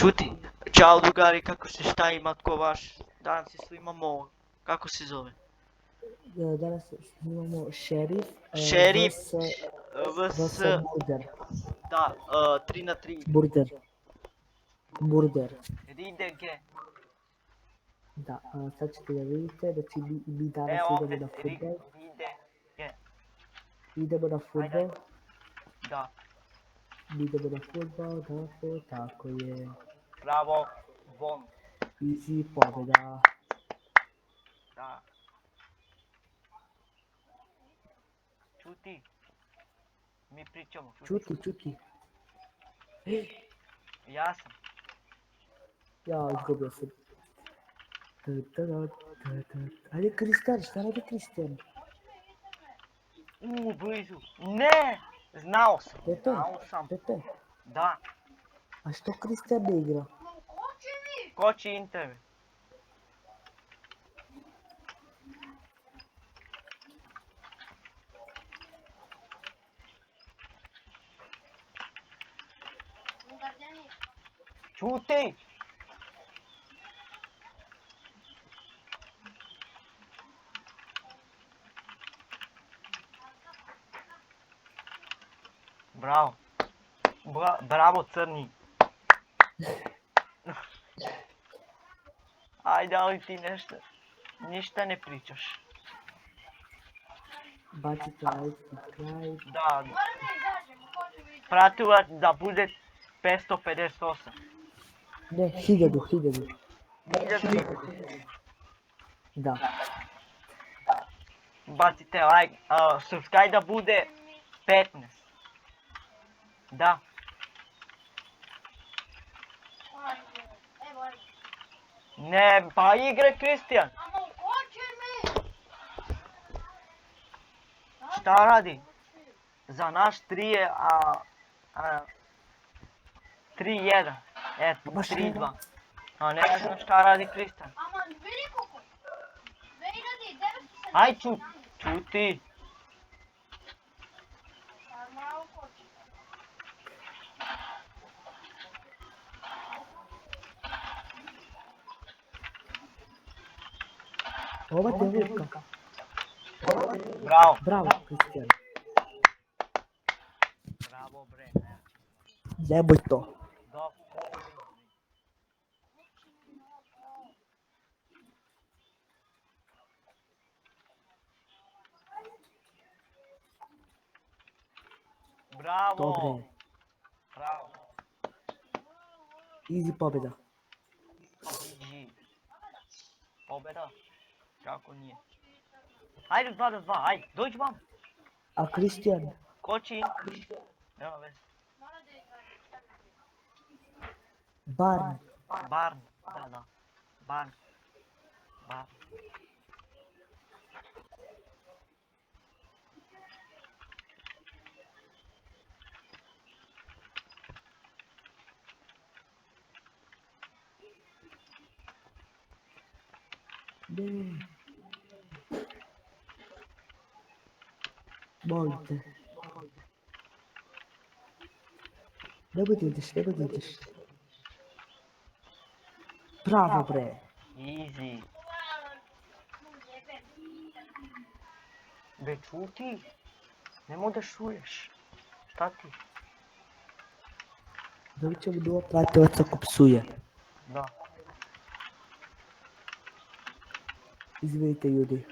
Čuti, čao drugari, kako se, šta ima, tko vaš? Danas isto imamo, kako se zove? Danas imamo šerif Šerif, vs vs, burger. da, 3 na 3. Burger. Ridege. Da, sad ćete da vidite da mi danas Evo idemo opet, na fudbal. ridege. Idemo na fudbal. Da, Idemo na fudbal, tako je. bravo, von, Easy pobjeda. da. Čuti, mi pričamo, Čuti. Ja sam. Ja, izgubio sam. Ajde, Kristijan, šta radi Kristijan? Blizu. Ne! Znao sam. Pepe, Da. a što Kristijan ne igra? Koči Inter. Čuti! Bravo. Bravo, crni. Ajde, ali ti ništa ne pričaš. Bacite like. Da. Pratilac da bude 558. Ne, 1000. Da. Bacite like, subscribe da bude 15. Da. Ne, pa igre Kristijan. Šta radi? Za naš 3 je, 3-1. Eto, 3-2. A ne znam šta radi Kristijan. Aj čuti. Ova devojka. Bravo, Kristijan. Bravo, bre. Nemoj to. Bravo. Dobre. Bravo. Easy pobjeda. Pobjeda? Kako nije? Ajde 2-2, ajde, dođi vam. A Kristijan? Koči. Nema veze. Barn. Da. Barn. Ne. Molim te. Nemoj da ideš. Bravo, bre. Easy. Be čuti. Nemoj da šuješ. Šta ti? Dobit ćemo 2 pratilaca ko psuje. Da. Izvinite, ljudi.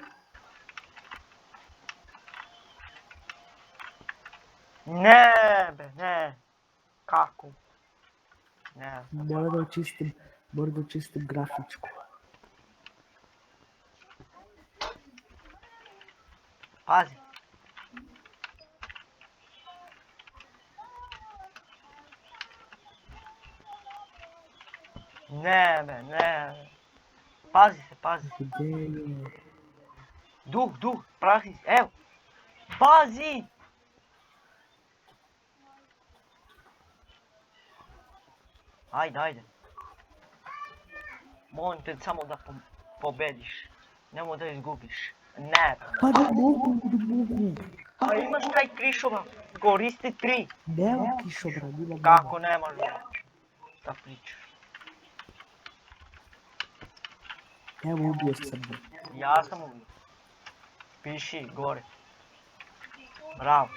Ne. Kako? Ne. Moram da očistim grafičku. Pazi. Ne. Pazi se. Gdje je? Duh, prazi se, evo. Pazi! Ajde. Molim te samo da pobediš. Nemoj da izgubiš. Ne. Pa ne mogu. A imaš taj krišova, koristi 3. Nema kišobran, ima. Kako nemaš? Šta pričaš? Evo ubio sam ga. Ja sam ubio. Piši gore. Bravo.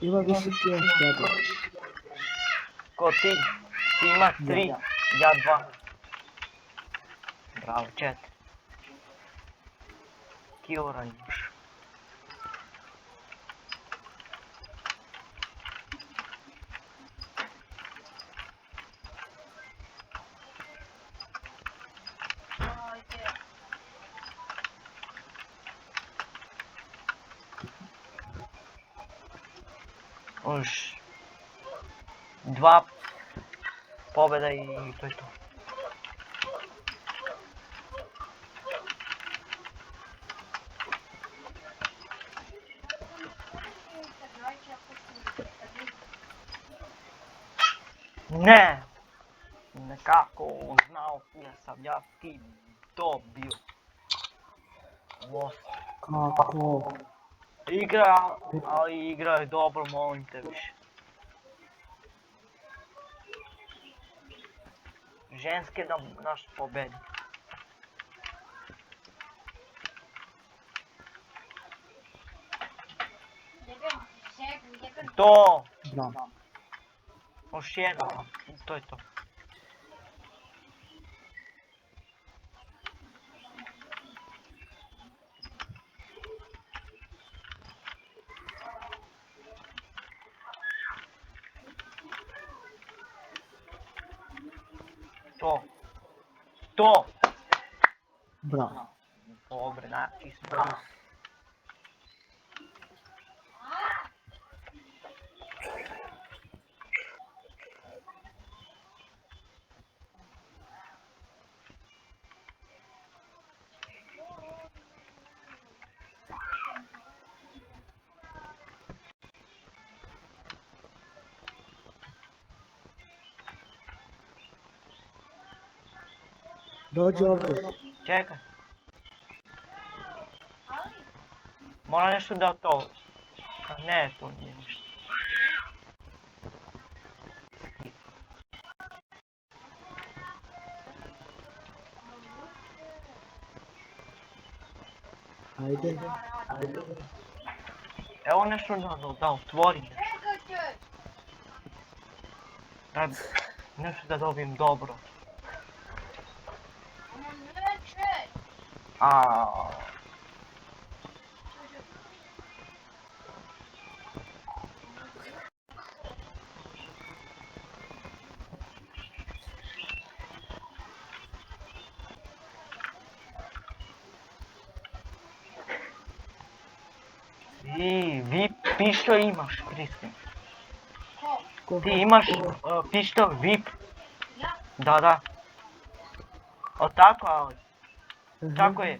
Ima više kila od tebe. Ko ti? Ti imaš 3, Ja. ja 2. Bravo, 4. Kiora imaš. Už 2 pobjeda i to je to. Ne! Nekako znao da sam ja ti dobio. Lost. Kako? Igra, ali igra je dobro, molim te više. Ženske da naš pobedi. To! Bravo. Još jedan, to je to. To! Bravo. Dobre, znači smo. Dođi ovdje. Čekaj. Mora nešto da to... Ne, to nije ništa. Ajde. Evo nešto da otvori nešto. Daj, nešto da dobijem dobro. Aaaa. Vi pištolj imaš, Kristijan. Ko? Ti imaš pištolj VIP? Da. O tako, ali. Tako je.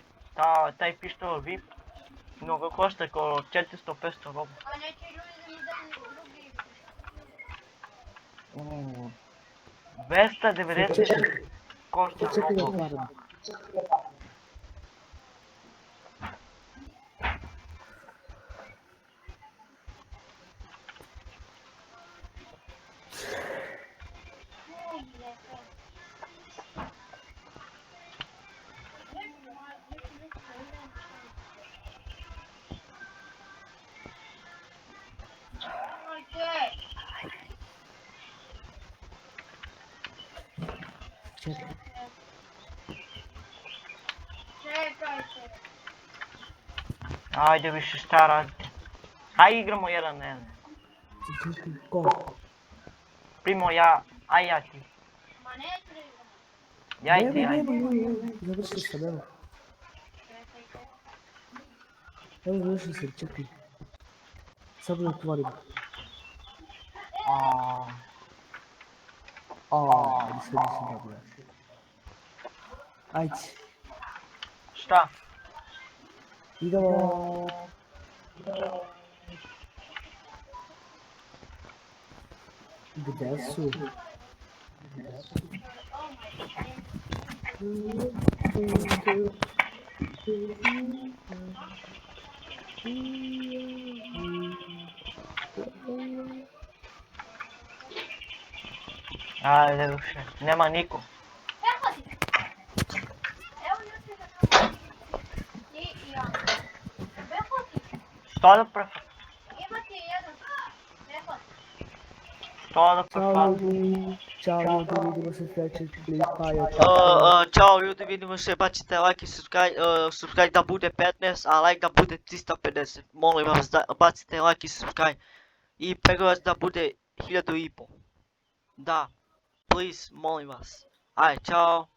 Taj pištolj VIP mnogo košta oko 400-500 roba. A neće ljudi drugi. 290 košta Čekaj da roba. otvaram. Čekaj. Čekajte. Ajde više šta radite. Aj igramo 1-1. Čekaj. Ko? Primo ja, aj ja ti. Ma ne treba. Ja i ti, aj. Evo. Završio sam, evo. Čekajte. Evo završio sam, čekaj. Sad da otvorim. Nisam dobio. Ajde. Šta? Idemo. Gde su? Ajde više, nema niko. Todo per Imati jedan telefon. todo per Ciao ljudi, vidimo se sljedećeg klipa. Ćao ljudi, vidimo se, bacite like i subscribe da bude 15, a like da bude 350. Molim vas da bacite like i subscribe. I pregled da bude 1500. Da, please, molim vas. Aj, čao.